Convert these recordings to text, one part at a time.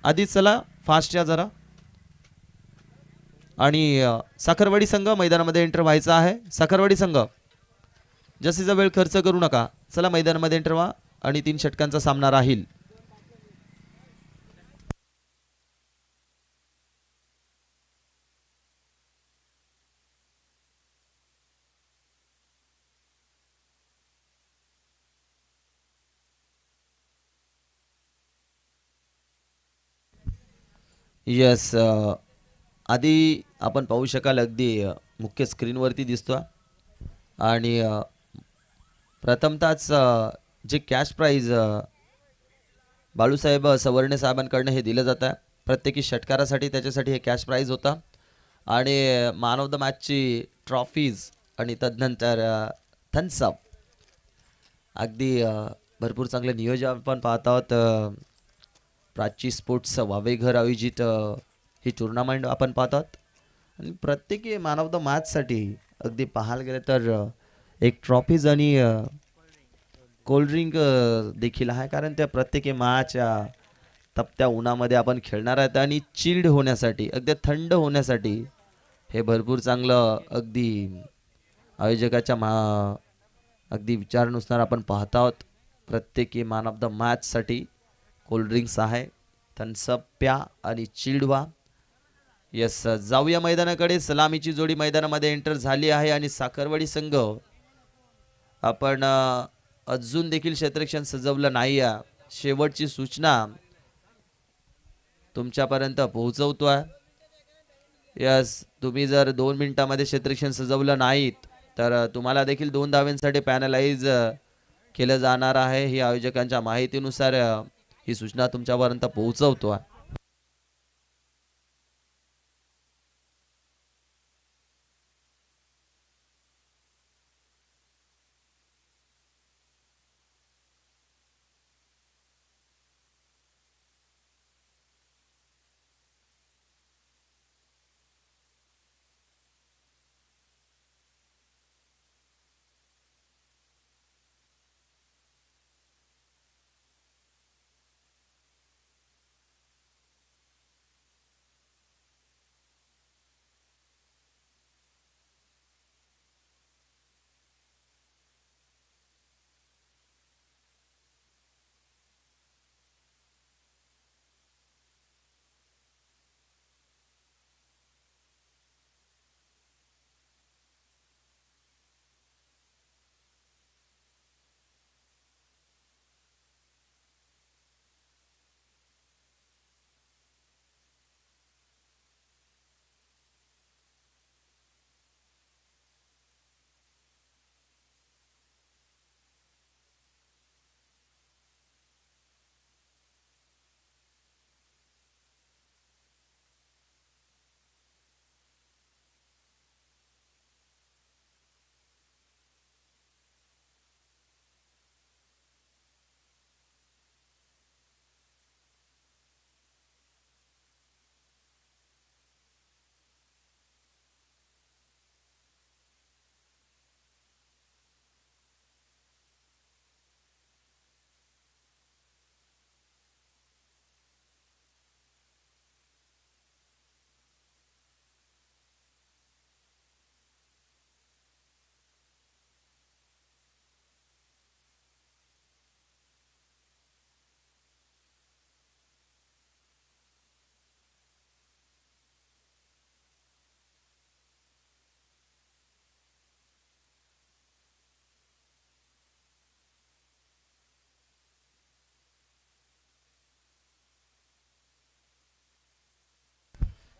आधी चला फास्ट या जरा. आणि साखरवाडी संघ मैदानामध्ये एंटर व्हायचा आहे. साखरवाडी संघ जास्तीचा वेळ खर्च करू नका, चला मैदानामध्ये एंटर व्हा आणि 3 षटकांचा सामना राहील. यस, आधी आपण पाहू शकाल अगदी मुख्य स्क्रीनवरती दिसतो. आणि प्रथमतःच जे कॅश प्राईज बाळूसाहेब सवर्णे साहेबांकडनं हे दिलं जातं प्रत्येकी षटकारासाठी, त्याच्यासाठी हे कॅश प्राईज होता. आणि मॅन ऑफ द मॅचची ट्रॉफीज आणि तदनंतर थम्सअप. अगदी भरपूर चांगले नियोजन आपण पाहत आहोत. प्राची स्पोर्ट्स वावेघर आयोजित ही टुर्नामेंट आपण पाहतात. आणि प्रत्येकी मॅन ऑफ द मॅचसाठी अगदी पाहायला गेलं तर एक ट्रॉफीज आणि कोल्ड्रिंक देखील आहे, कारण त्या प्रत्येकी मॅच तपत्या उन्हामध्ये आपण खेळणार आहेत आणि चिल्ड होण्यासाठी, अगदी थंड होण्यासाठी हे भरपूर चांगलं अगदी आयोजकाच्या अगदी विचारानुसार आपण पाहत आहोत. प्रत्येकी मॅन ऑफ द मॅचसाठी कोल्ड्रिंक्स आहे, थम्सअप प्या आणि चिल्ड व्हा. यस, जाऊया मैदानाकडे. सलामीची जोडी मैदानामध्ये एंटर झाली आहे आणि साखरवाडी संघ आपण अजून देखील क्षेत्ररक्षण सजवलं नाही आहे, शेवटची सूचना तुमच्यापर्यंत पोहोचवतोय. यस, तुम्ही जर 2 मिनिटांमध्ये क्षेत्ररक्षण सजवलं नाहीत तर तुम्हाला देखील 2 धाव्यांसाठी पॅनलाइज केलं जाणार आहे. ही आयोजकांच्या माहितीनुसार ही सूचना तुमच्यापर्यंत पोहोचवतोय.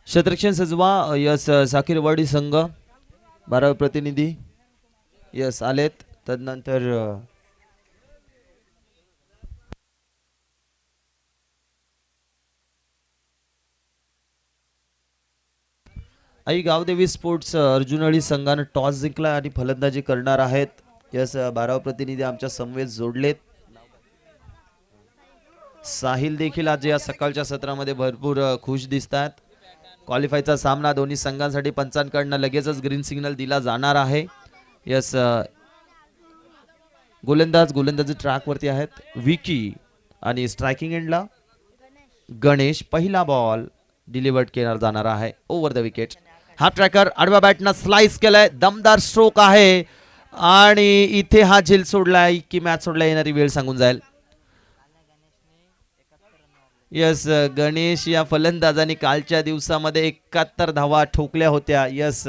क्षेत्ररक्षण सजवा. यस, साखरवाडी संघ 12 प्रतिनिधी यस आलेत. तदनंतर आई गावदेवी स्पोर्ट्स अर्जुनहळ्ली संघानं टॉस जिंकला आणि फलंदाजी करणार आहेत. यस, 12 प्रतिनिधी आमच्या समवेत जोडलेत. साहिल देखील आज या सकाळच्या सत्रामध्ये भरपूर खुश दिसतात. क्वालिफायचा सामना दोन्ही संघांसाठी पंचांकडनं लगेचच ग्रीन सिग्नल दिला जाणार आहे. यस, गोलंदाजी ट्रॅकवरती आहेत विकी आणि स्ट्रायकिंग एंडला गणेश पहिला बॉल डिलिव्हर्ड केला जाणार आहे ओव्हर द विकेट. हा ट्रॅकर आडव्या बॅटनं स्लाइस केलाय, दमदार स्ट्रोक आहे आणि इथे हा झेल सोडलाय की मॅच सोडला येणारी वेळ सांगून जाईल. यस, गणेश या फलंदाजाने कालच्या दिवसामध्ये 71 धावा ठोकल्या होत्या. यस,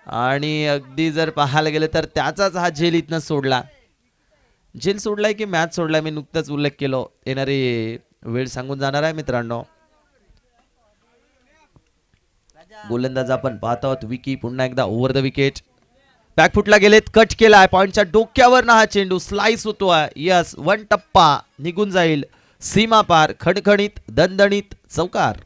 आणि अगदी जर पाहायला गेलं तर त्याचाच हा झेल इथनं सोडला. झेल सोडलाय की मॅच सोडलाय मी नुकताच उल्लेख केलो, येणारी वेळ सांगून जाणार आहे मित्रांनो. गोलंदाज आपण पाहत आहोत विकी पुन्हा एकदा ओव्हर द विकेट. बॅकफुटला गेलेत, कट केलाय, पॉइंटच्या डोक्यावर ना हा चेंडू स्लाइस होतोय. यस, वन टप्पा निघून जाईल सीमा पार, खणखणीत दणदणीत चौकार.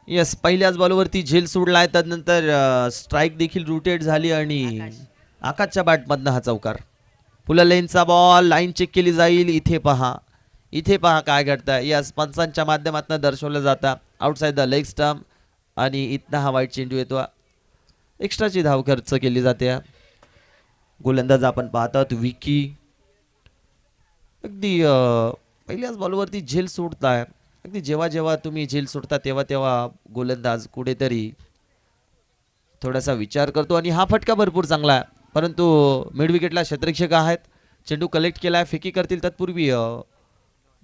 यस, पहिल्याच बॉलवरती झेल सोडलाय, त्यानंतर स्ट्राईक देखील रुटेट झाली आणि आकाशच्या बॅटमधनं हा चौकार. फुल लेनचा बॉल, लाईन चेक केली जाईल. इथे पहा काय घडतंय. यस, पंचांच्या माध्यमातून दर्शवलं जातं आउटसाइड द लेग स्टंप आणि इथनं हा वाईट चेंडू येतो. एक्स्ट्राची धाव खर्च केली जाते. गोलंदाज आपण पाहतात विकी अगदी पहिल्याच बॉलवरती झेल सोडताय. अगदी जेव्हा जेव्हा तुम्ही झेल सोडता तेव्हा तेव्हा गोलंदाज कुठेतरी थोडासा विचार करतो आणि हा फटका भरपूर चांगला आहे, परंतु मिड विकेटला क्षेत्ररक्षक आहेत. चेंडू कलेक्ट केलाय, फेकी करतील तत्पूर्वी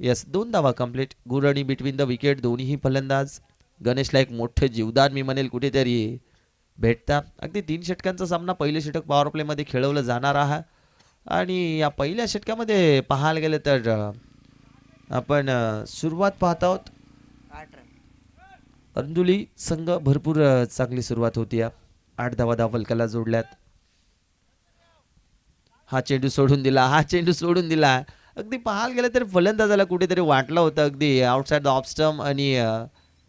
यस 2 धावा कंप्लीट. गुड आणि बिटवीन द विकेट दोन्ही फलंदाज. गणेशला एक मोठं जीवदान मी म्हणेल कुठेतरी भेटता. अगदी 3 षटकांचा सामना पहिले षटक पॉवर प्ले मध्ये खेळवलं जाणार आहे आणि या पहिल्या षटकामध्ये पाहायला गेलं तर आपण सुरुवात पाहत आहोत. अर्जुली संघ भरपूर चांगली सुरुवात होती. 8 धावा धावफलकाला जोडल्यात. हा चेंडू सोडून दिला. अगदी पाहायला गेलं तर फलंदाजाला कुठेतरी वाटलं होतं अगदी आउटसाइड द ऑफ स्टंप आणि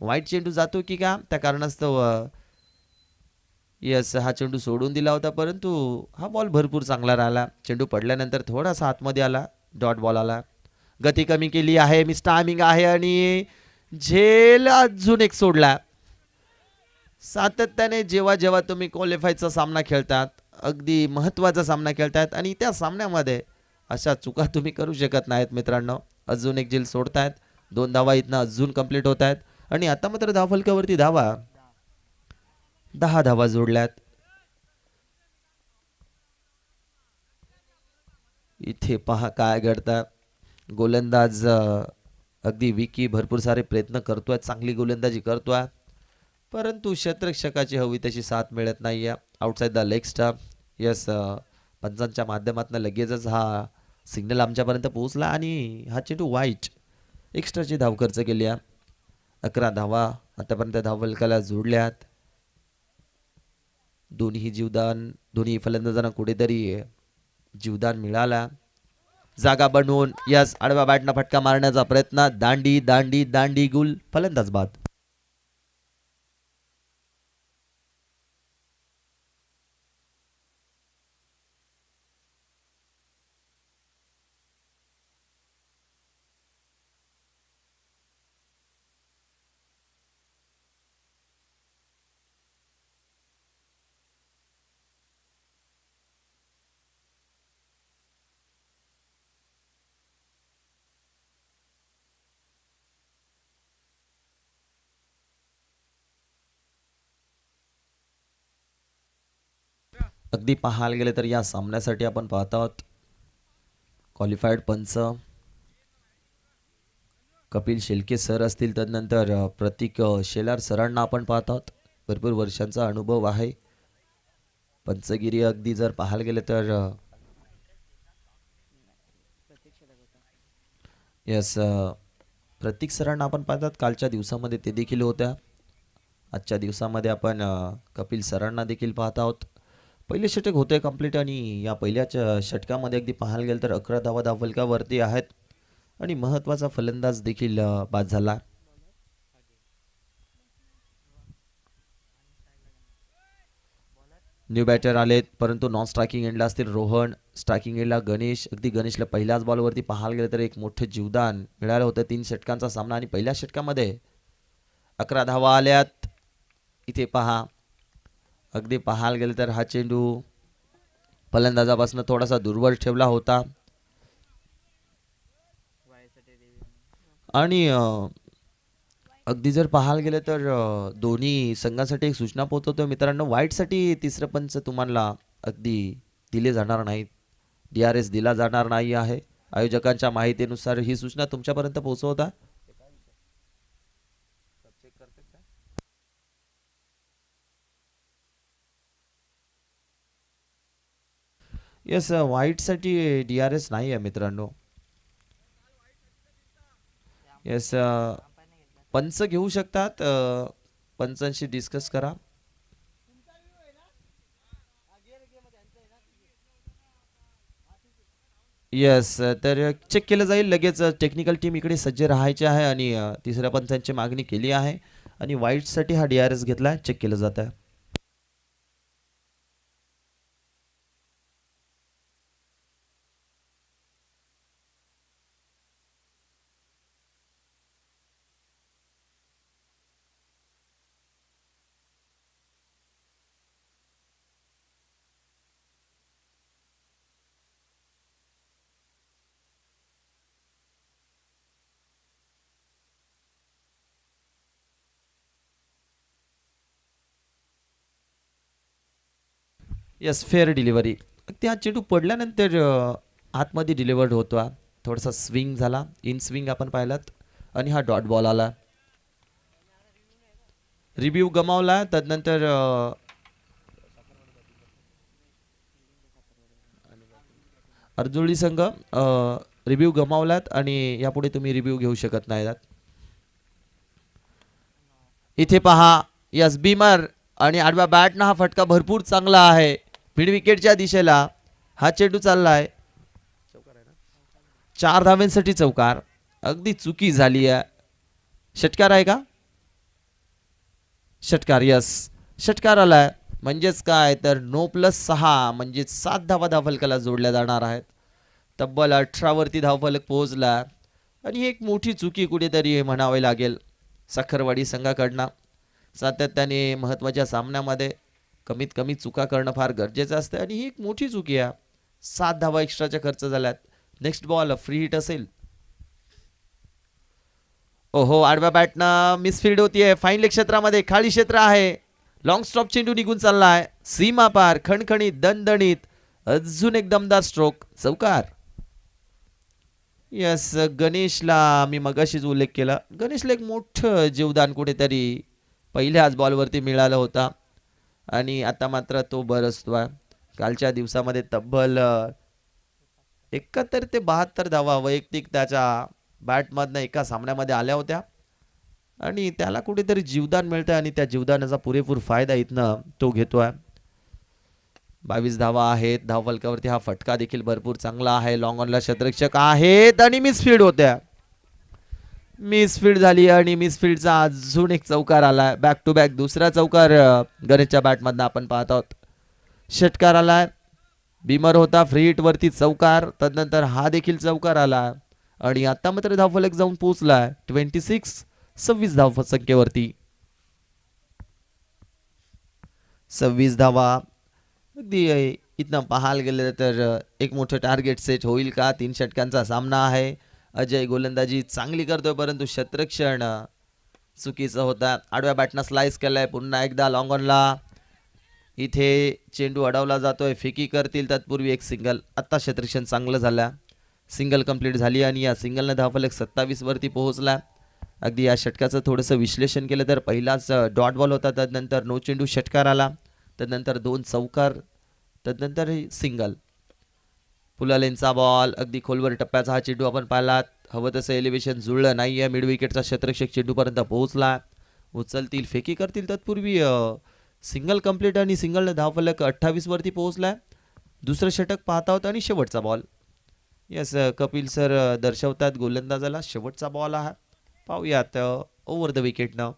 वाईट चेंडू जातो की का त्या कारणास्तव यस हा चेंडू सोडून दिला होता, परंतु हा बॉल भरपूर चांगला राहिला. चेंडू पडल्यानंतर थोडासा आतमध्ये आला, डॉट बॉल आला. गती कमी केली आहे, मिस टायमिंग आहे आणि झेल अजून एक सोडला. सातत्याने जेव्हा जेव्हा तुम्ही क्वालिफायचा सामना खेळतात, अगदी महत्त्वाचा सामना खेळतात आणि त्या सामन्यामध्ये अशा चुका तुम्ही करू शकत नाहीत मित्रांनो. अजून एक झेल सोडतायत, 2 धावा इथनं अजून कंप्लीट होत आहेत आणि आता मात्र धावफलकावरती 10 धावा जोडल्यात. इथे पहा काय घडतं. गोलंदाज अगदी विकी भरपूर सारे प्रयत्न करतोय, चांगली गोलंदाजी करतोय, परंतु क्षेत्ररक्षकाची हवी तशी साथ मिळत नाहीये. Outside the leg stump. Yes, पंचांच्या माध्यमातून लगेचच हा सिग्नल आमच्यापर्यंत पोहोचला आणि हा चेंडू वाईट. एक्स्ट्राची धाव खर्च केली. 11 धावा आतापर्यंत धावफलकाला जोडल्यात. दोन्ही फलंदाजांना कुठेतरी जीवदान मिळाला. जागा बनवून यस आडव्या बॅटनं फटका मारण्याचा प्रयत्न. दांडी दांडी दांडी गुल, फलंदाज बाद. अगदी पाहायला गेले तर या सामन्यासाठी आपण पाहत आहोत क्वालिफाईड पंच कपिल शेलके सर असतील, त्यानंतर प्रतीक शेलार सरांना आपण पाहत आहोत. भरपूर वर्षांचा अनुभव आहे पंचगिरी. अगदी जर पाहायला गेले तर यस प्रतीक सरांना आपण पाहतात. कालच्या दिवसामध्ये ते देखील होत्या. आजच्या दिवसामध्ये आपण कपिल सरांना देखील पाहत आहोत. पहिले षटक होते कंप्लीट आणि या पहिल्याच षटकामध्ये अगदी पाहायला गेलं तर 11 धावा धावफलकावरती आहेत आणि महत्त्वाचा फलंदाज देखील बाद झाला. न्यू बॅटर आलेत, परंतु नॉन स्ट्रायकिंग एंडला असतील रोहन, स्ट्रायकिंग एंडला गणेश. अगदी गणेशला पहिल्याच बॉलवरती पाहायला गेलं तर एक मोठं जीवदान मिळालं होतं. 3 षटकांचा सामना आणि पहिल्या षटकामध्ये 11 धावा आल्यात. इथे पहा, अगदी पाहायला गेलं तर हा चेंडू फलंदाजापासून थोडासा दुर्बल ठेवला होता आणि अगदी जर पाहायला गेलं तर दोन्ही संघांसाठी एक सूचना पोहोचवतो मित्रांनो. व्हाईटसाठी तिसरं पंच तुम्हाला अगदी दिले जाणार नाहीत, DRS दिला जाणार नाही आहे. आयोजकांच्या माहितीनुसार ही सूचना तुमच्यापर्यंत पोहोचवता. येस, व्हाईटसाठी DRS नाही आहे मित्रांनो. येस, पंच घेऊ शकतात, पंचांशी डिस्कस करा. येस, तर चेक केलं जाईल लगेच. टेक्निकल टीम इकडे सज्ज राहायची आहे आणि तिसऱ्या पंचांची मागणी केली आहे आणि व्हाईटसाठी हा DRS घेतला, चेक केलं जात आहे. Yes, fair delivery. त्या चेंडू पडल्यानंतर आतमध्ये डिलिव्हर्ड होतो. थोडासा स्विंग झाला, इन स्विंग आपण पाहिलात आणि हा डॉट बॉल आला. रिव्ह्यू गमावला. तदनंतर अर्जुळी संघ रिव्ह्यू गमावलात आणि यापुढे तुम्ही रिव्ह्यू घेऊ शकत नाहीत. इथे पहा, यस बीमर आणि आडव्या बॅटनं हा फटका भरपूर चांगला आहे मिड विकेटच्या दिशेला. हा चेंडू चाललाय 4 धाव्यांसाठी चौकार. अगदी चुकी झाली आहे. षटकार आहे का? षटकार, यस षटकार आलाय. म्हणजेच काय तर 9+6 म्हणजेच 7 धावा धावफलकाला जोडल्या जाणार आहेत. तब्बल 18 वरती धावफलक पोहोचला आणि एक मोठी चुकी कुठेतरी म्हणावी लागेल साखरवाडी संघाकडनं. सातत्याने महत्त्वाच्या सामन्यामध्ये कमीत कमी चुका करणं फार गरजेचं असतं आणि ही एक मोठी चुकी आहे. 7 धावा एक्स्ट्राच्या खर्च झाल्यात. नेक्स्ट बॉल फ्री हिट असेल. ओहो, आडव्या बॅटनं मिसफिल्ड होतीये. फाईन लेग क्षेत्रामध्ये खाली क्षेत्र आहे. लॉंग स्टॉप चेंडू निघून चाललाय सीमा पार. खणखणीत दणदणीत अजून एक दमदार स्ट्रोक, चौकार. यस, गणेशला मी मगाशीच उल्लेख केला, गणेशला एक मोठं जीवदान कुठेतरी पहिल्याच बॉलवरती मिळालं होता आणि आता मात्र तो बरसतोय. कालच्या दिवसामध्ये तब्बल 71 ते 72 धावा वैयक्तिक त्याच्या बॅटमधनं एका सामन्यामध्ये आल्या होत्या आणि त्याला कुठेतरी जीवदान मिळतंय आणि त्या जीवदानाचा पुरेपूर फायदा इथनं तो घेतोय. 22 धावा आहेत धावफलकावरती. हा फटका देखील भरपूर चांगला आहे. लॉंग ऑनला क्षेत्ररक्षक आहेत आणि मिसफील्ड होत्या. मिसफील्ड झाली आणि मिसफील्डचा अजून एक चौकार आलाय. बॅक टू बॅक दुसरा चौकार गणेशच्या बॅटमधनं आपण पाहत आहोत. षटकार आलाय. बीमर होता फ्री हिट वरती चौकार. तदनंतर हा देखील चौकार आला आणि आता मात्र धावफलक जाऊन पोहोचलाय 26 धाव संख्येवरती. 26 धावा. अगदी इथनं पाहायला गेलं तर एक मोठं टार्गेट सेट होईल का? 3 षटकांचा सामना आहे. अजय गोलंदाजी चांगली करतोय परंतु क्षेत्ररक्षण चुकीचं होता. आडव्या बॅटनं स्लाइस केलाय. पुन्हा एकदा लॉंग ऑनला इथे चेंडू अडवला जातोय. फेकी करतील तत्पूर्वी एक सिंगल. आता क्षेत्ररक्षण चांगलं झालं. सिंगल कंप्लीट झाली आणि या सिंगलनं धावफलक 27 वरती पोहोचला. अगदी या षटकाचं थोडंसं विश्लेषण केलं तर पहिलाच डॉट बॉल होता. तदनंतर नो चेंडू षटकार आला. तदनंतर 2 चौकार. तदनंतर सिंगल. पुलालेनचा बॉल. अगदी खोलवर टप्प्याचा हा चेंडू आपण पाहिलात. हवं तसं एलिव्हेशन जुळलं नाहीये. मिड विकेटचा क्षेत्ररक्षक चेंडूपर्यंत पोहोचला. उचलतील फेकी करतील तत्पूर्वी सिंगल कंप्लीट आणि सिंगलनं धावफलक 28 वरती पोहोचलाय. दुसरं षटक पाहत आहोत आणि शेवटचा बॉल. यस, कपिल सर दर्शवतात गोलंदाजाला शेवटचा बॉल हा. पाहूयात ओव्हर द विकेटनं.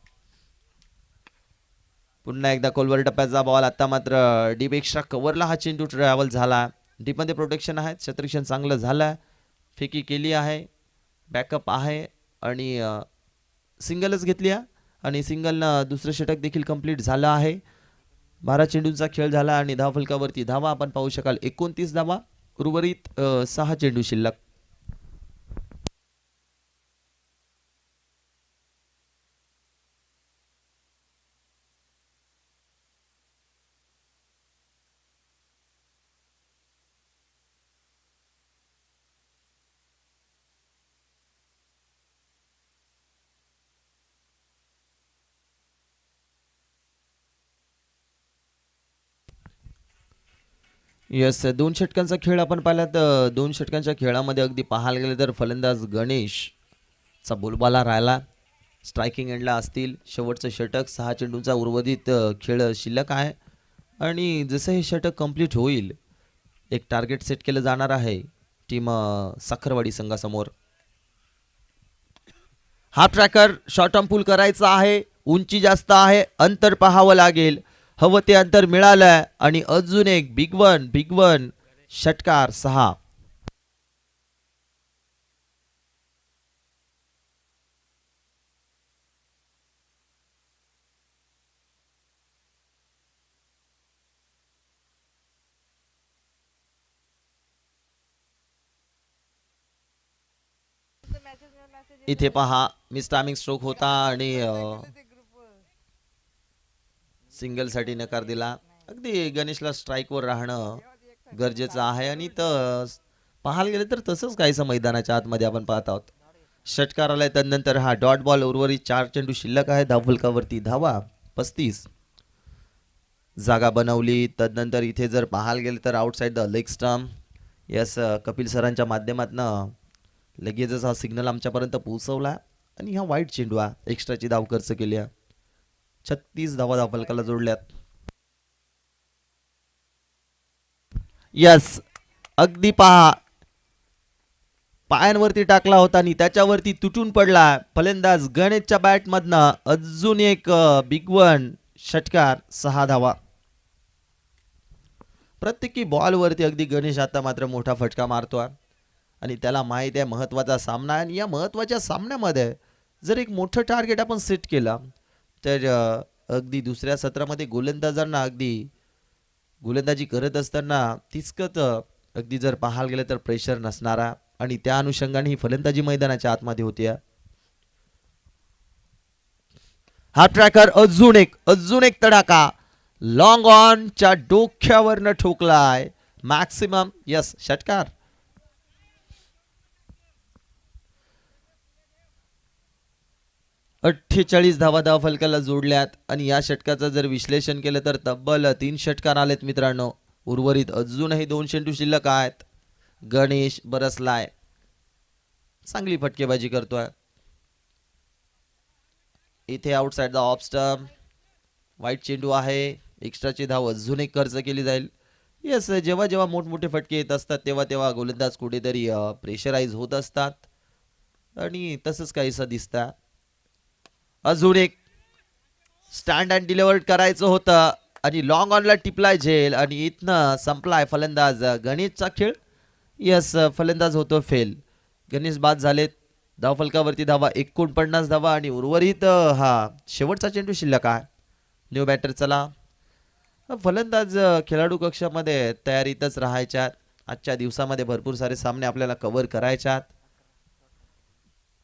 पुन्हा एकदा खोलवर टप्प्याचा बॉल. आता मात्र डीप एक्स्ट्रा कव्हरला हा चेंडू ट्रॅव्हल झाला. डीपमध्ये प्रोटेक्शन आहे, क्षेत्ररक्षण चांगलं झालं. फेकी केली आहे, बॅकअप आहे आणि सिंगलच घेतली आहे आणि सिंगलनं दुसरं षटक देखील कंप्लीट झालं आहे. 12 चेंडूंचा खेळ झाला आणि धावफलकावरती धावा आपण पाहू शकाल 29 धावा. उर्वरित 6 चेंडू शिल्लक. येस, 2 षटकांचा खेळ आपण पाहिला तर 2 षटकांच्या खेळामध्ये अगदी पाहायला गेले तर फलंदाज गणेशचा बोलबाला राहिला. स्ट्रायकिंग एंडला असतील. शेवटचं षटक 6 चेंडूंचा उर्वरित खेळ शिल्लक आहे आणि जसं हे षटक कंप्लीट होईल एक टार्गेट सेट केलं जाणार आहे टीम साखरवाडी संघासमोर. हा ट्रॅकर शॉर्ट टर्म पूल करायचा आहे. उंची जास्त आहे, अंतर पाहावं लागेल. हवं ते अंतर मिळालं आणि अजून एक बिग वन षटकार 6. इथे पहा मिस टायमिंग स्ट्रोक होता आणि सिंगल साठी नकार दिला. अगदी गणेशला स्ट्राईकवर राहणं गरजेचं आहे आणि तर पाहायला गेलं तर तसंच काहीसं मैदानाच्या आतमध्ये आपण पाहत आहोत. षटकार आलाय त्यानंतर हा डॉट बॉल. उर्वरित 4 चेंडू शिल्लक आहे. धावफलकावरती धावा 35. जागा बनवली तदनंतर इथे जर पाहायला गेलं तर outside the leg stump. Yes, Kapil सरांच्या माध्यमातून लगेचच हा सिग्नल आमच्यापर्यंत पोहोचवला आणि हा वाईट चेंडू हा एक्स्ट्राची धाव खर्च केली. 36 धावा धावफलकाला जोडल्यात. यस, अगदी पहा पायांवरती टाकला होता आणि त्याच्यावरती तुटून पडला. फलंदाज गणेशच्या बॅटमधनं अजून एक बिग वन षटकार 6 धावा. प्रत्येकी बॉलवरती अगदी गणेश आता मात्र मोठा फटका मारतोय आणि त्याला माहिती आहे महत्वाचा सामना आहे आणि या महत्वाच्या सामन्यामध्ये जर एक मोठं टार्गेट आपण सेट केला तर अगदी दुसऱ्या सत्रामध्ये गोलंदाजांना अगदी गोलंदाजी करत असताना तितकंच अगदी जर पाहायला गेलं तर प्रेशर नसणारा आणि त्या अनुषंगाने ही फलंदाजी मैदानाच्या आतमध्ये होती. हा ट्रॅकर अजून एक तडाखा लॉंग ऑनच्या डोक्यावरनं ठोकलाय. मॅक्सिमम यस षटकार. अठ्ठेचाळीस धावा धावफलकाला जोडल्यात आणि या षटकाचं जर विश्लेषण केलं तर तब्बल 3 षटकार आलेत मित्रांनो. उर्वरित अजूनही 2 चेंडू शिल्लक आहेत. गणेश बरसलाय, चांगली फटकेबाजी करतोय. इथे आउटसाइड द ऑफ स्टंप वाईट चेंडू आहे. एक्स्ट्राची धाव अजून एक खर्च केली जाईल. येस, जेव्हा जेव्हा मोठमोठे फटके येत असतात तेव्हा तेव्हा गोलंदाज कुठेतरी प्रेशराईज होत असतात आणि तसंच काहीसं दिसतं. अजून एक स्टँड अँड डिलिव्हर करायचं होतं आणि लॉंग ऑनला टिपलाय झेल आणि इथनं संपलाय फलंदाज गणेशचा खेळ. यस, फलंदाज होतो फेल. गणेश बाद झालेत. धावफलकावरती धावा 49 धावा आणि उर्वरित हा शेवटचा चेंडू शिल्लक आहे. न्यू बॅटर चला. फलंदाज खेळाडू कक्षामध्ये तयारीतच राहायच्या. आजच्या दिवसामध्ये भरपूर सारे सामने आपल्याला कव्हर करायच्यात.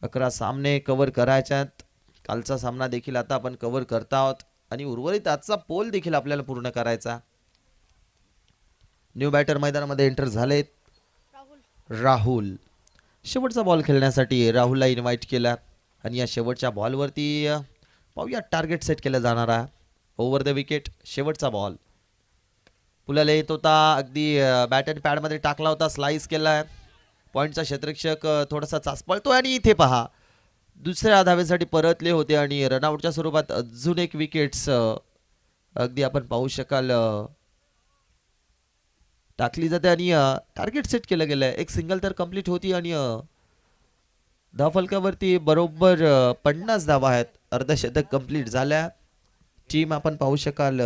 11 सामने कव्हर करायच्यात. कालचा सामना देखील आता आपण कव्हर करत आहोत आणि उर्वरित आजचा पोल देखील आपल्याला पूर्ण करायचा. न्यू बॅटर मैदानामध्ये एंटर झालेत. राहुल शेवटचा बॉल खेळण्यासाठी राहुलला इन्व्हाइट केला आणि या शेवटच्या बॉलवरती पाहूया टार्गेट सेट केलं जाणार आहे. ओव्हर द विकेट शेवटचा बॉल पुलाला येत होता. अगदी बॅट अँड पॅडमध्ये टाकला होता. स्लाइस केला. पॉईंटचा क्षेत्ररक्षक थोडासा चाचपळतोय आणि इथे पहा दुसऱ्या धावेसाठी परतले होते आणि रनआउटच्या स्वरूपात अजून एक विकेट्स अगदी आपण पाहू शकाल टाकली जाते आणि टार्गेट सेट केलं गेलंय. एक सिंगल तर कंप्लीट होती आणि धावफलकावरती बरोबर 50 धावा आहेत. अर्धशतक कंप्लीट झाल्या. टीम आपण पाहू शकाल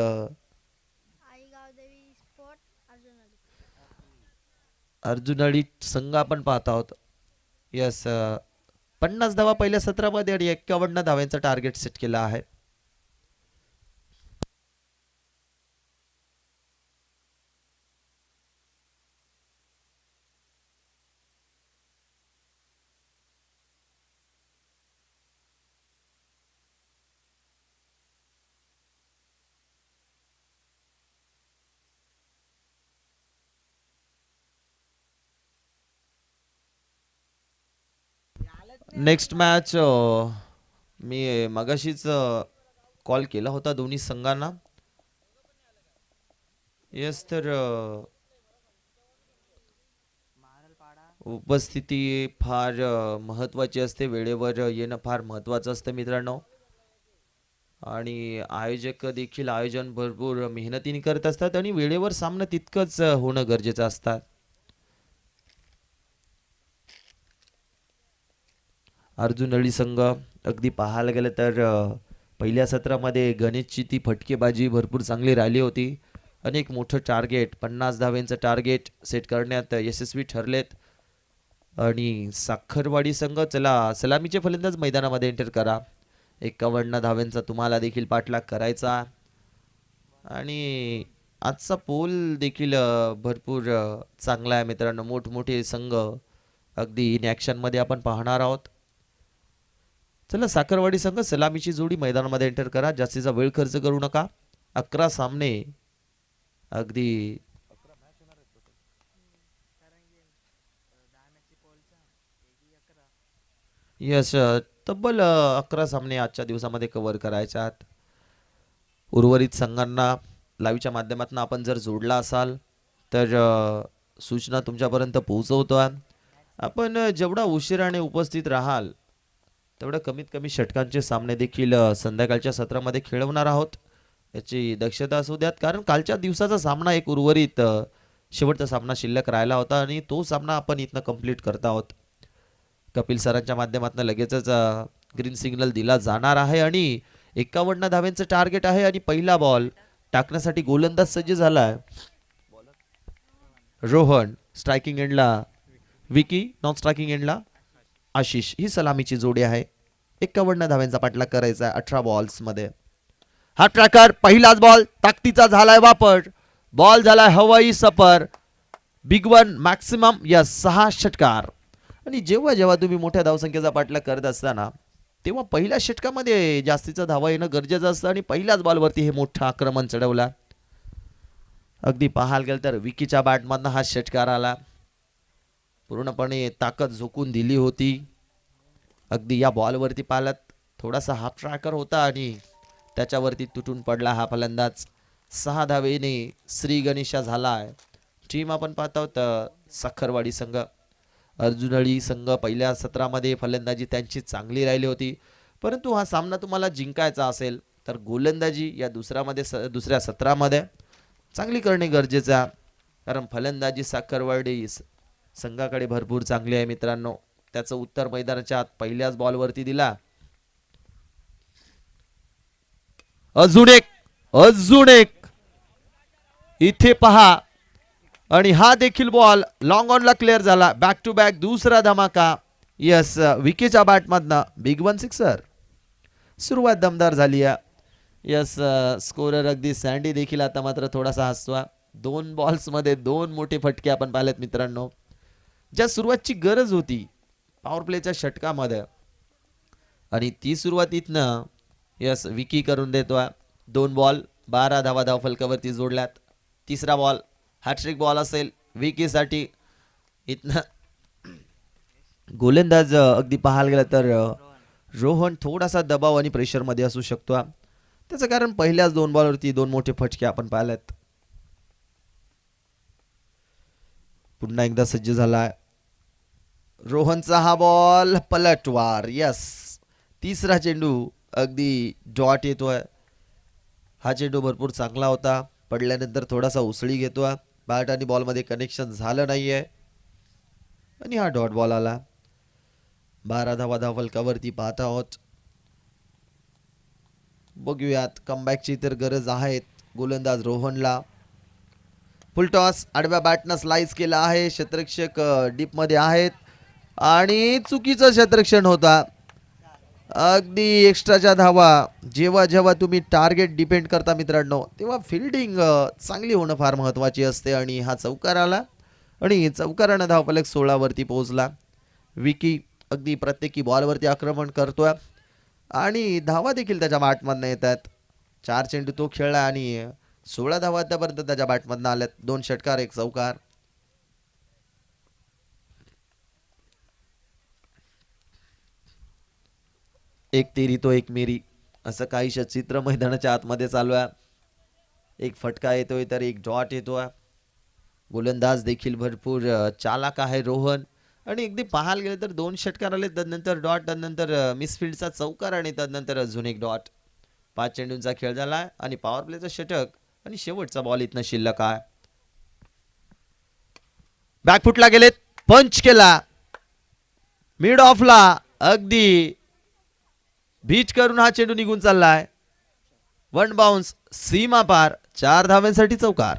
अर्जुनळी संघ आपण पाहत आहोत. यस 50 धावा पहिल्या सत्रामध्ये आणि 51 धाव्यांचा टार्गेट सेट केला आहे. नेक्स्ट मॅच मी मगाशीच कॉल केला होता दोन्ही संघांना. येस तर उपस्थिती फार महत्वाची असते, वेळेवर येणं फार महत्वाचं असतं मित्रांनो. आणि आयोजक देखील आयोजन भरपूर मेहनतीने करत असतात आणि वेळेवर सामना तितकंच होणं गरजेचं असतात. अर्जुनळी संघ अगदी पाहायला गेलं तर पहिल्या सत्रामध्ये गणेशची ती फटकेबाजी भरपूर चांगली राहिली होती. अनेक मोठं टार्गेट 50 धाव्यांचं टार्गेट सेट करण्यात यशस्वी ठरलेत. आणि साखरवाडी संघ चला सलामीचे फलंदाज मैदानामध्ये एंटर करा. 51 धाव्यांचा तुम्हाला देखील पाठलाग करायचा. आणि आजचा पोल देखील भरपूर चांगला आहे मित्रांनो. मोठमोठे संघ अगदी इन ॲक्शन मध्ये आपण पाहणार आहोत. चला साखरवाडी संघ सलामीची जोडी मैदानामध्ये एंटर करा. जास्तीचा वेळ खर्च करू नका. 11 सामने अगदी यस तब्बल 11 सामने आजच्या दिवसामध्ये कव्हर करायच्यात. उर्वरित संघांना लाईव्हच्या माध्यमातून आपण जर जोडला असाल तर सूचना तुमच्यापर्यंत पोहोचवतोय. आपण जेवढा उशिराने उपस्थित राहाल तेवढं कमीत कमी षटकांचे सामने देखील संध्याकाळच्या सत्रामध्ये खेळवणार आहोत, याची दक्षता असू द्यात. कारण कालच्या दिवसाचा सामना एक उर्वरित शेवटचा सामना शिल्लक राहिला होता आणि तो सामना आपण इथनं कंप्लीट करत आहोत. कपिल सरांच्या माध्यमातून लगेचच ग्रीन सिग्नल दिला जाणार आहे आणि 51 धाव्यांचं टार्गेट आहे. आणि पहिला बॉल टाकण्यासाठी गोलंदाज सज्ज झालाय. रोहन स्ट्रायकिंग एंडला विकी, नॉन स्ट्रायकिंग एंडला आशिष. ही सलामीची जोडी आहे. 51 धाव्यांचा पाठलाग करायचा आहे 18 बॉल्स मध्ये. हा ट्रॅकर पहिलाच बॉल ताकदीचा झालाय वापर. बॉल झालाय हवाई सफर. बिग वन मॅक्सिमम या 6 षटकार. आणि जेव्हा जेव्हा तुम्ही मोठ्या धावसंख्येचा पाठलाग करत असताना तेव्हा पहिल्या षटकामध्ये जास्तीचा धावा येणं गरजेचं असतं. आणि पहिल्याच बॉलवरती हे मोठं आक्रमण चढवला. अगदी पाहायला गेलं तर विकीच्या बॅटमधनं हा षटकार आला. पूर्णपणे ताकद झोकून दिली होती. अगदी या बॉलवरती पालत थोडासा हाफ ट्रॅकर होता आणि त्याच्यावरती तुटून पडला हा फलंदाज. 6 धावेने श्री गणेशा झालाय. टीम आपण पाहत आहोत साखरवाडी संघ. अर्जुनळी संघ पहिल्या सत्रामध्ये फलंदाजी त्यांची चांगली राहिली होती, परंतु हा सामना तुम्हाला जिंकायचा असेल तर गोलंदाजी या दुसऱ्या सत्रामध्ये चांगली करणे गरजेचं आहे. कारण फलंदाजी साखरवाडी संघाकडे भरपूर चांगली आहे मित्रांनो. त्याचं उत्तर मैदानाच्या आत पहिल्याच बॉलवरती दिला. अजून एक इथे पहा. आणि हा देखील बॉल लॉंग ऑनला क्लिअर झाला. बॅक टू बॅक दुसरा धमाका. यस विकीच्या बॅटमधनं बिग वन सिक्सर. सुरुवात दमदार झाली आहे. यस स्कोरर अगदी सँडी देखील आता मात्र थोडासा हसवा. 2 बॉल्स मध्ये 2 मोठे फटके आपण पाहिलेत मित्रांनो. ज्या सुरुवातची गरज होती पॉवर प्लेच्या षटकामध्ये आणि ती सुरुवात इथनं यस विकी करून देतोय. 2 बॉल 12 धावा धावफलकावरती जोडल्यात. तिसरा बॉल हॅट्रिक बॉल असेल विकीसाठी. इथनं गोलंदाज अगदी पाहायला गेलं तर रोहन थोडासा दबाव आणि प्रेशर मध्ये असू शकतो. त्याचं कारण पहिल्याच 2 बॉलवरती 2 मोठे फटके आपण पाहिलेत. पुन्हा एकदा सज्ज झालाय रोहनचा हा बॉल पलटवार. यस तिसरा चेंडू अगदी डॉट येतोय. हा चेंडू भरपूर चांगला होता. पडल्यानंतर थोडासा उसळी घेतोय. बॅट आणि बॉल मध्ये कनेक्शन झालं नाहीये आणि हा डॉट बॉल आला. 12 धावा धावफलकावरती पाहत आहोत. बघूयात कमबॅकची तर गरज आहे. गोलंदाज रोहनला फुलटॉस आडव्या बॅटनं स्लाइस केला आहे. क्षेत्ररक्षक डीप मध्ये आहेत आणि चुकीचं क्षेत्ररक्षण होता. अगदी एक्स्ट्राच्या धावा. जेव्हा जेव्हा तुम्ही टार्गेट डिपेंड करता मित्रांनो तेव्हा फिल्डिंग चांगली होणं फार महत्त्वाची असते. आणि हा चौकार आला आणि चौकारानं धावफलक 16 वरती पोहोचला. विकी अगदी प्रत्येकी बॉलवरती आक्रमण करतोय आणि धावा देखील त्याच्या बॅटमधनं येत आहेत. 4 चेंडू तो खेळला आणि 16 धावा आतापर्यंत त्याच्या बॅटमधनं आल्यात. 2 षटकार 1 चौकार. एक तेरी तो एक मेरी असं काहीशा चित्र मैदानाच्या आतमध्ये चालू आहे. एक फटका येतोय तर एक डॉट येतोय. गोलंदाज देखील भरपूर चालाक आहे रोहन. आणि अगदी पाहायला गेलं तर 2 षटकार आले, त्यानंतर डॉट, त्यानंतर मिसफिल्डचा चौकार आणि त्यानंतर अजून एक डॉट. 5 चेंडूंचा खेळ झाला आणि पॉवर प्लेचं षटक आणि शेवटचा बॉल इथनं शिल्लक आहे. बॅकफुटला गेलेत, पंच केला मिड ऑफला, अगदी बीच करून हा चेंडू निघून चाललाय. 1 बाउन्स सीमा पार. 4 धाव्यांसाठी चौकार.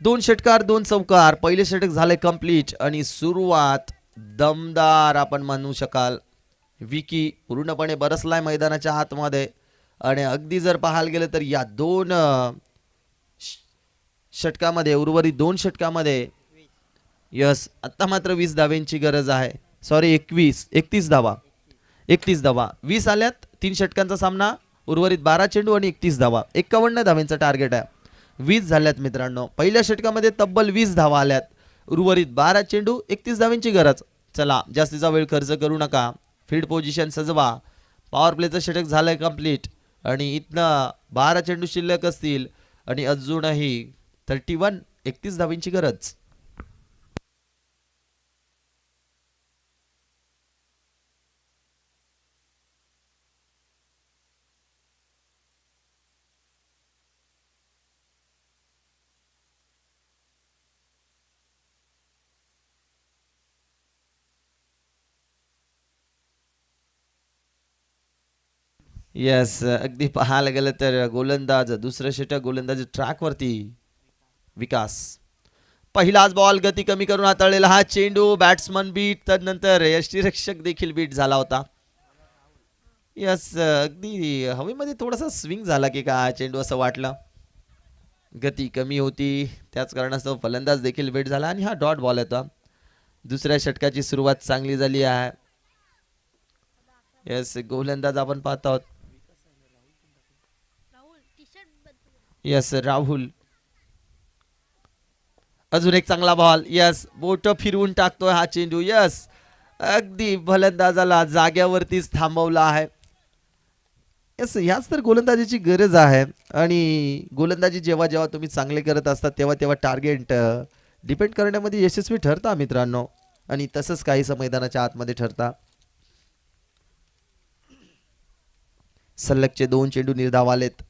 2 षटकार 2 चौकार. पहिले षटक झाले कंप्लीट आणि सुरुवात दमदार आपण म्हणू शकाल. विकी पूर्णपणे बरसलाय मैदानाच्या आतमध्ये आणि अगदी जर पाहायला गेलं तर या 2 षटकामध्ये उर्वरित 2 षटकामध्ये यस आता मात्र 20 धाव्यांची गरज आहे. सॉरी 31 धावा. 20 आल्यात. 3 षटकांचा सामना, उर्वरित 12 चेंडू आणि 31 धावा. 51 धाव्यांचं टार्गेट आहे. 20 झाल्यात मित्रांनो. पहिल्या षटकामध्ये तब्बल 20 धावा आल्यात. उर्वरित 12 चेंडू 31 धाव्यांची गरज. चला जास्तीचा वेळ खर्च करू नका. फील्ड पोझिशन सजवा. पॉवर प्लेचं षटक झालंय कंप्लीट आणि इथनं 12 चेंडू शिल्लक असतील आणि अजूनही 31 धाव्यांची गरज. येस अगदी पाहायला गेलं तर गोलंदाज दुसरं षटक गोलंदाज ट्रॅकवरती विकास. पहिलाच बॉल गती कमी करून हाताळलेला हा चेंडू. बॅट्समन बीट, त्यानंतर यष्टीरक्षक देखील बीट झाला होता. यस अगदी हवेमध्ये थोडासा स्विंग झाला की काय चेंडू असं वाटलं. गती कमी होती त्याच कारणास्तव फलंदाज देखील बीट झाला आणि हा डॉट बॉल होता. दुसऱ्या षटकाची सुरुवात चांगली झाली आहे. यस गोलंदाज आपण पाहत आहोत. यस राहुल. अजून एक चांगला बॉल. यस बोट फिरवून टाकतोय हा चेंडू. यस अगदी फलंदाजाला जाग्यावरतीच थांबवला आहे. यस याच तर गोलंदाजीची गरज आहे. आणि गोलंदाजी जेव्हा जेव्हा तुम्ही चांगले करत असतात तेव्हा तेव्हा टार्गेट डिपेंड करण्यामध्ये यशस्वी ठरता मित्रांनो. आणि तसंच काहीसं मैदानाच्या आतमध्ये ठरता. सलगचे 2 चेंडू निर्धाव आलेत.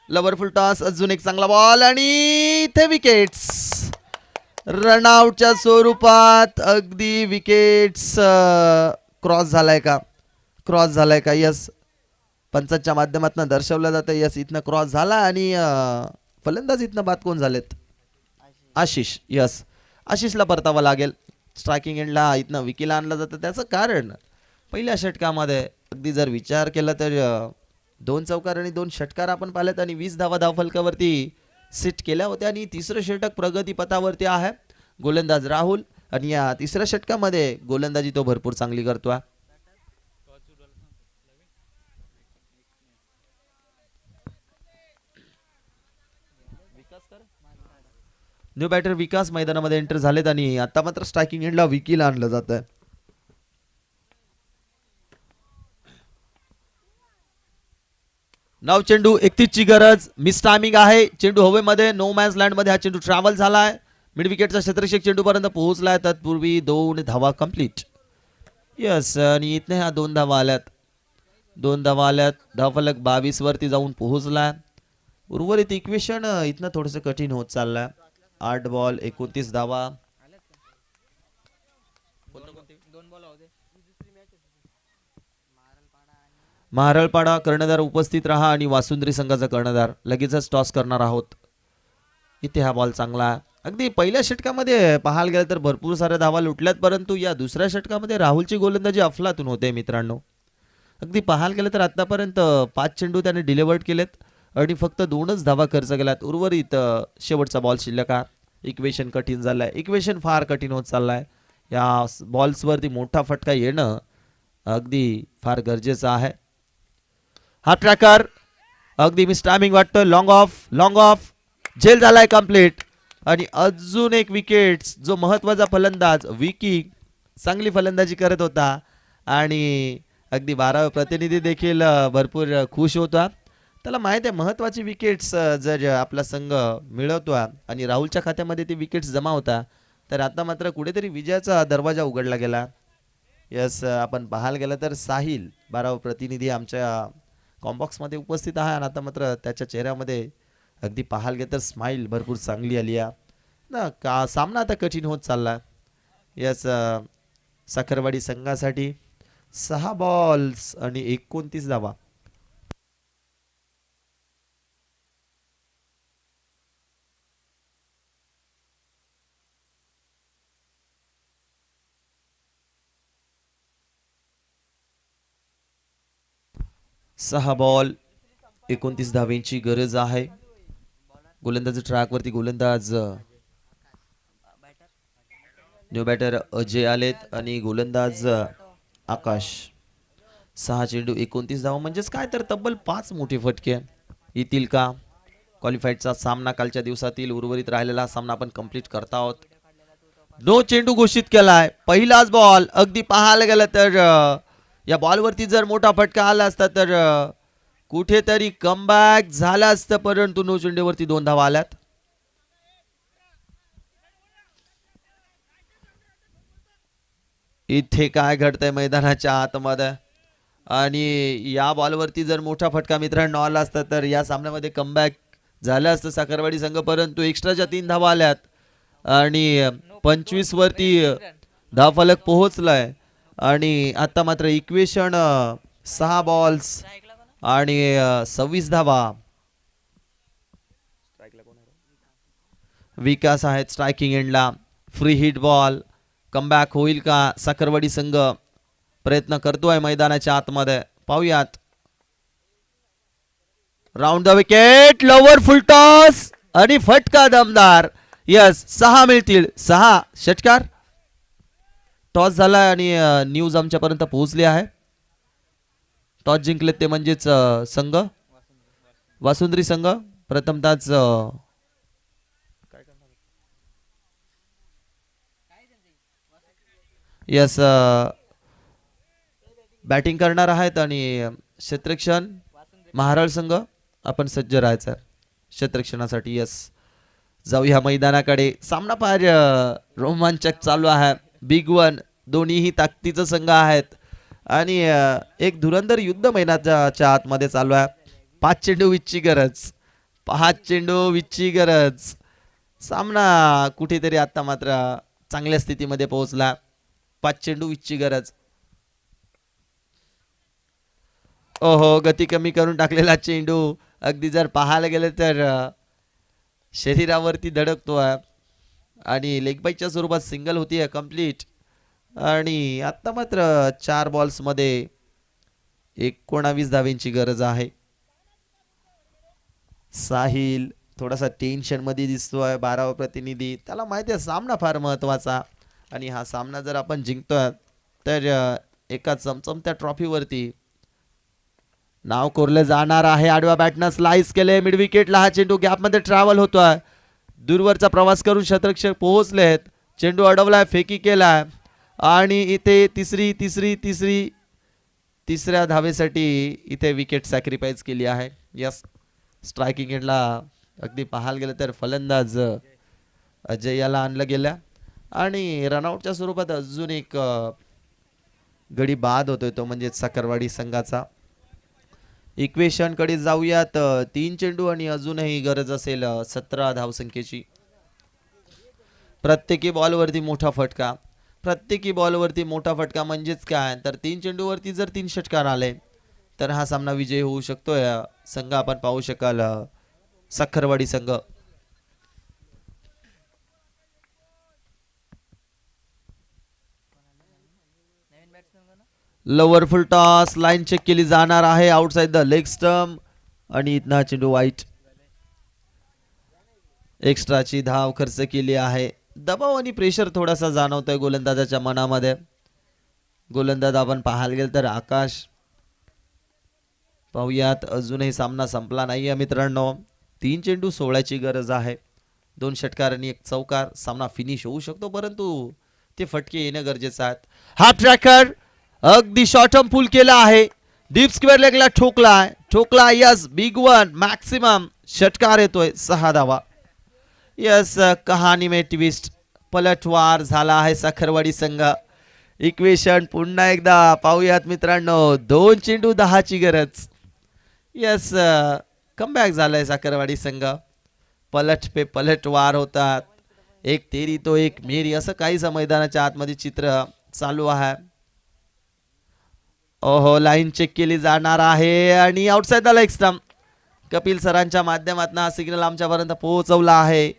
लवरफुल टॉस. अजून एक चांगला बॉल आणि इथे विकेट्स. रनआउटच्या स्वरूपात अगदी विकेट्स. क्रॉस झालाय का? क्रॉस झालाय का? यस पंचांच्या माध्यमातून दर्शवलं जातं. यस इथनं क्रॉस झाला आणि फलंदाज इथनं बाद कोण झालेत? आशिष. यस आशिषला परतावा लागेल. स्ट्रायकिंग एंडला इथनं विकीला आणलं जातं. त्याचं कारण पहिल्या षटकामध्ये अगदी जर विचार केला तर 2 चौकार आणि 2 षटकार आपण पाहिलेत आणि 20 धावा धावफलकावरती सेट केल्या होत्या. आणि तिसरं षटक प्रगतीपथावरती आहे. गोलंदाज राहुल आणि या तिसऱ्या षटकामध्ये गोलंदाजी तो भरपूर चांगली करतोय. न्यू बॅटर विकास मैदानामध्ये एंटर झालेत आणि आता मात्र स्ट्रायकिंग एंडला विकीला आणलं जात आहे. नाव चेंडू 31 ची गरज. मिस टायमिंग आहे. चेंडू हवेमध्ये नो मॅन्स लँड मध्ये हा चेंडू ट्रॅव्हल झालाय. मिड विकेटचा क्षेत्ररक्षक चेंडू पर्यंत पोहोचलाय. तत्पूर्वी 2 धावा कंप्लीट. यस आणि इथने ह्या 2 धावा आल्यात. 2 धावा आल्यात. धावफलक 22 वरती जाऊन पोहोचलाय. उर्वरित इक्वेशन इथनं थोडंसं कठीण होत चाललंय. 8 बॉल 29 धावा. महारळपाडा कर्णधार उपस्थित राहा आणि वासुंद्री संघाचा कर्णधार लगेचच टॉस करणार आहोत. इथे हा बॉल चांगला आहे. अगदी पहिल्या षटकामध्ये पाहायला गेलं तर भरपूर साऱ्या धावा लुटल्यात, परंतु या दुसऱ्या षटकामध्ये राहुलची गोलंदाजी अफलातून होते मित्रांनो. अगदी पाहायला गेलं तर आतापर्यंत 5 चेंडू त्याने डिलिव्हर्ड केलेत आणि फक्त 2च धावा खर्च केल्यात. उर्वरित शेवटचा बॉल शिल्लक आहे. इक्वेशन कठीण झालंय, इक्वेशन फार कठीण होत चाललाय. या बॉल्सवरती मोठा फटका येणं अगदी फार गरजेचं आहे. हा ट्रॅकर अगदी मिस टायमिंग वाटतं. लॉंग ऑफ झेल झालाय कंप्लीट आणि अजून एक विकेट. जो महत्वाचा फलंदाज विकी चांगली फलंदाजी करत होता आणि अगदी 12 प्रतिनिधी देखील भरपूर खुश होता. त्याला माहिती आहे महत्वाची विकेट्स जर आपला संघ मिळवतो आणि राहुलच्या खात्यामध्ये ती विकेट्स जमा होता तर आता मात्र कुठेतरी विजयाचा दरवाजा उघडला गेला. यस, आपण पाहायला गेलं तर साहिल 12 प्रतिनिधी आमच्या कॉम्बॉक्समध्ये उपस्थित आहे आणि आता मात्र त्याच्या चेहऱ्यामध्ये अगदी पाहायला गेलं तर स्माइल भरपूर चांगली आली आहे ना. का सामना आता कठीण होत चालला. यस, साखरवाडी संघासाठी 6 बॉल्स आणि 29 धावा. सहा बॉल 29 धावेंची गरज आहे. गोलंदाज ट्रॅकवरती गोलंदाज न्यू बॅटर अजय आलेत आणि गोलंदाज आकाश. 6 चेंडू 29 धावा म्हणजेच काय तर तब्बल 5 मोठे फटके येतील का? क्वालिफाईडचा सामना कालच्या दिवसातील उर्वरित राहिलेला सामना आपण कंप्लीट करता आहोत. 9 चेंडू घोषित केलाय. पहिलाच बॉल अगदी पाहायला गेलं तर या बॉलवरती जर मोठा फटका आला असता तर कुठेतरी कमबॅक झाला असतं, परंतु 9 चेंडूवरती 2 धावा आल्यात. इथे काय घडतंय मैदानाच्या आतमध्ये आणि या बॉलवरती जर मोठा फटका मित्रांनो आला असता तर या सामन्यामध्ये कमबॅक झालं असतं साखरवाडी संघ, परंतु एक्स्ट्राच्या 3 धावा आल्यात आणि 25 वरती धावफलक पोहोचलाय आणि आता मात्र इक्वेशन 6 बॉल्स आणि 26 धावा. विकास आहेत स्ट्रायकिंग एंडला. फ्री हिट बॉल कमबॅक होईल का? साखरवाडी संघ प्रयत्न करतोय मैदानाच्या आतमध्ये. पाहूयात. Round the wicket, lover full toss आणि फटका दमदार. यस, 6 मिळतील. 6 षटकार टॉस झाला आणि न्यूज आमच्यापर्यंत पोहोचली आहे. टॉस जिंकले ते म्हणजेच संघ वासुंद्री संघ. प्रथमताच यस बॅटिंग करणार आहेत आणि क्षेत्ररक्षण महाराळ संघ आपण सज्ज राहायचं क्षेत्ररक्षणासाठी. यस, जाऊया मैदानाकडे. सामना फार रोमांचक चालू आहे. बिग वन दोन्हीही ताकदीचे संघ आहेत आणि एक धुरंधर युद्ध मैदानाच्या आतमध्ये चालू आहे. 5 चेंडू विचची गरज. 5 चेंडू विचची गरज. सामना कुठेतरी आता मात्र चांगल्या स्थितीमध्ये पोहोचला. 5 चेंडू विचची गरज. ओहो, गती कमी करून टाकलेला चेंडू अगदी जर पाहायला गेलं तर शरीरावरती धडकतोय आणि लेग बाईच्या स्वरूपात सिंगल होतीये कंप्लीट. आणि आता मात्र 4 बॉल्स मध्ये 19 धावेंची गरज आहे. साहिल थोडासा टेन्शन मध्ये दिसतोय. 12वा प्रतिनिधी. त्याला माहिती आहे सामना फार महत्वाचा आणि हा सामना जर आपण जिंकतोय तर एका चमचमत्या ट्रॉफीवरती नाव कोरले जाणार आहे. आडव्या बॅटनं स्लाइस केले मिड विकेटला. हा चेंडू गॅपमध्ये ट्रॅव्हल होतोय. दूरवरचा प्रवास करून शतरक्षक पोहोचलेत. चेंडू अडवलाय, फेकी केलाय आणि इथे तिसऱ्या धावेसाठी इथे विकेट सॅक्रिफाईस केली आहे. यस, स्ट्रायकिंग एंडला अगदी पाहायला गेलं तर फलंदाज अजय याला आणलं गेलं आणि रनआउटच्या स्वरूपात अजून एक गडी बाद होतोय, तो म्हणजे साखरवाडी संघाचा. इक्वेशन कडे जाऊयात. 3 चेंडू आणि अजूनही गरज असेल 17 धावसंख्येची. प्रत्येकी बॉलवरती मोठा फटका. प्रत्येकी बॉलवरती मोठा फटका म्हणजेच काय तर 3 चेंडूवरती जर 3 षटकार आले तर हा सामना विजयी होऊ शकतोय. संघ आपण पाहू शकाल साखरवाडी संघ. Lower full toss line check केली जाणार आहे आउटसाइड द लेग स्टंप आणि इथं हा चेंडू वाईट. एक्स्ट्राची धाव खर्च केली आहे. दबाव आणि प्रेशर थोडासा जाणवतोय गोलंदाजाच्या मनामध्ये. गोलंदाज आपण पाहायला गेल तर आकाश. पाहूयात अजूनही सामना संपला नाहीये मित्रांनो. 3 चेंडू 16ची गरज आहे. 2 षटकार आणि 1 चौकार. सामना फिनिश होऊ शकतो परंतु ते फटके येणं गरजेचं आहे. हा ट्रॅकर अगदी शॉर्ट टर्म पुल केला आहे. डीप स्क्वेअर लेगला ठोकला यस बिग वन मॅक्सिमम षटकार येतोय 6 धावा. यस कहाणी में ट्विस्ट पलटवार झाला आहे साखरवाडी संघ. इक्वेशन पुन्हा एकदा पाहूयात मित्रांनो. 2 चेंडू 10ची गरज. यस कमबॅक झालाय साखरवाडी संघ. पलट पे पलटवार होतात. एक तेरी तो एक मेरी असं काहीच मैदानाच्या आतमध्ये चित्र चालू आहे. ओहो लाईन चेक केली जाणार आहे आणि outside the leg stump. Kapil सरांच्या माध्यमातून हा सिग्नल आमच्यापर्यंत पोहोचवला आहे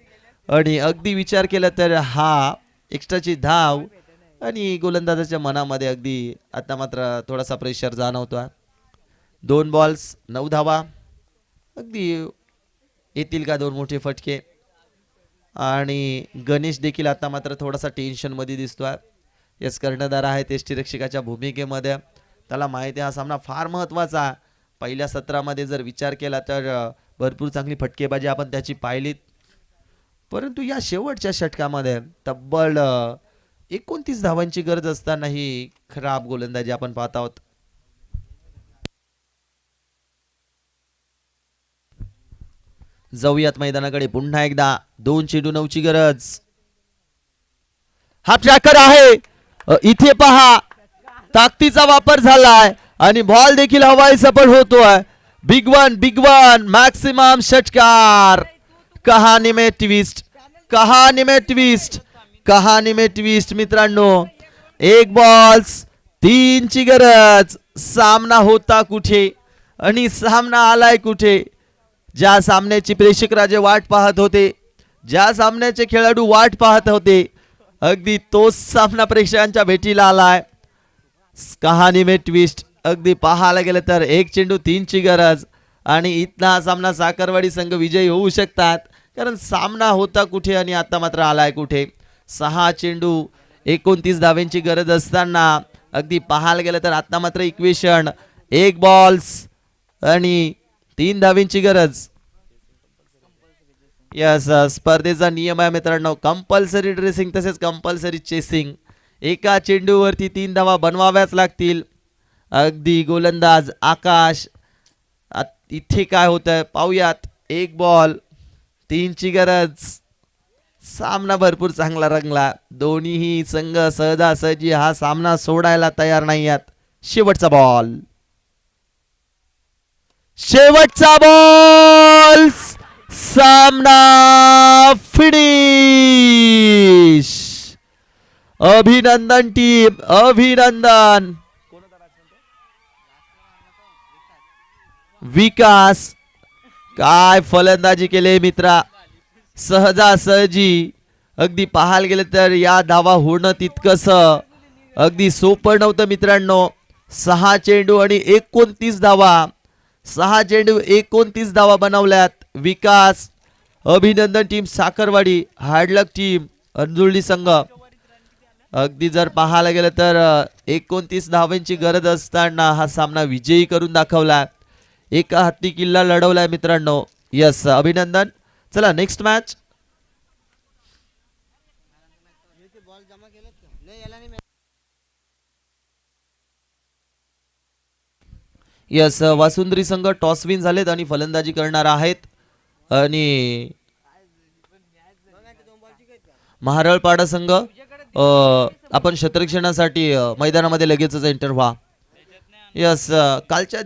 आणि अगदी विचार केला तर हा एक्स्ट्राची धाव आणि गोलंदाजाच्या मनामध्ये अगदी आता मात्र थोडासा प्रेशर जाणवतोय. 2 बॉल्स 9 धावा. अगदी येतील का 2 मोठे फटके आणि गणेश देखील आता मात्र थोडासा टेन्शन मध्ये दिसतोय. यस कर्णधार आहे यष्टीरक्षकाच्या भूमिकेमध्ये. त्याला माहिती आहे हा सामना फार महत्वाचा. पहिल्या सत्रामध्ये जर विचार केला तर भरपूर चांगली फटकेबाजी आपण त्याची पाहिलीत परंतु या शेवटच्या षटकामध्ये तब्बल 29 धावांची गरज असतानाही खराब गोलंदाजी आपण पाहत आहोत. जाऊयात मैदानाकडे पुन्हा एकदा. 2 चेंडू 9ची गरज. हा ट्रॅकर आहे. इथे पहा ताकदीचा वापर झालाय आणि बॉल देखील हवाई सफल होतोय. बिग वन मॅक्सिमम षटकार. कहाणी में ट्विस्ट मित्रांनो. 1 बॉल्स 3ची गरज. सामना होता कुठे आणि सामना आलाय कुठे. ज्या सामन्याची प्रेक्षक राजे वाट पाहत होते, ज्या सामन्याचे खेळाडू वाट पाहत होते, अगदी तोच सामना प्रेक्षकांच्या भेटीला आलाय. कहाणी में ट्विस्ट. अगदी पाहायला गेलं तर 1 चेंडू 3ची गरज आणि इथला हा सामना साखरवाडी संघ विजयी होऊ शकतात कारण सामना होता कुठे आणि आता मात्र आलाय कुठे. 6 चेंडू 29 धावांची गरज असताना अगदी पाहायला गेलं तर आता मात्र इक्वेशन 1 बॉल्स आणि 3 धावांची गरज. यस स्पर्धेचा नियम आहे मित्रांनो. कंपल्सरी ड्रेसिंग तसेच कंपल्सरी चेसिंग. एका चेंडूवरती 3 धावा बनवाव्याच लागतील. अगदी गोलंदाज आकाश. इथे काय होतंय पाहूयात. 1 बॉल 3ची गरज. सामना भरपूर चांगला रंगला. दोन्हीही संघ सहजासहजी हा सामना सोडायला तयार नाही आहेत. शेवटचा बॉल सामना फिनिश. अभिनंदन टीम अभिनंदन. विकास काय फलंदाजी केले मित्रा. सहजासहजी अगदी पाहायला गेलं तर या धावा होणं तितकंस अगदी सोपं नव्हतं मित्रांनो. 6 चेंडू आणि 29 धावा. 6 चेंडू 29 धावा बनवल्यात. विकास अभिनंदन टीम साखरवाडी हार्डलक टीम अंजुर्ली संघ. अगदी जर पाहायला गेलं तर 29 धावांची गरज असताना हा सामना विजयी करून दाखवला. एका हाती किल्ला लढवलाय मित्रांनो. यस अभिनंदन. चला नेक्स्ट मॅच. यस वासुंद्री संघ टॉस विन झालेत आणि फलंदाजी करणार आहेत आणि महारळपाडा संघ आपण क्षेत्ररक्षणासाठी मैदानामध्ये लगेचच एंटर व्हा. यस कालच्या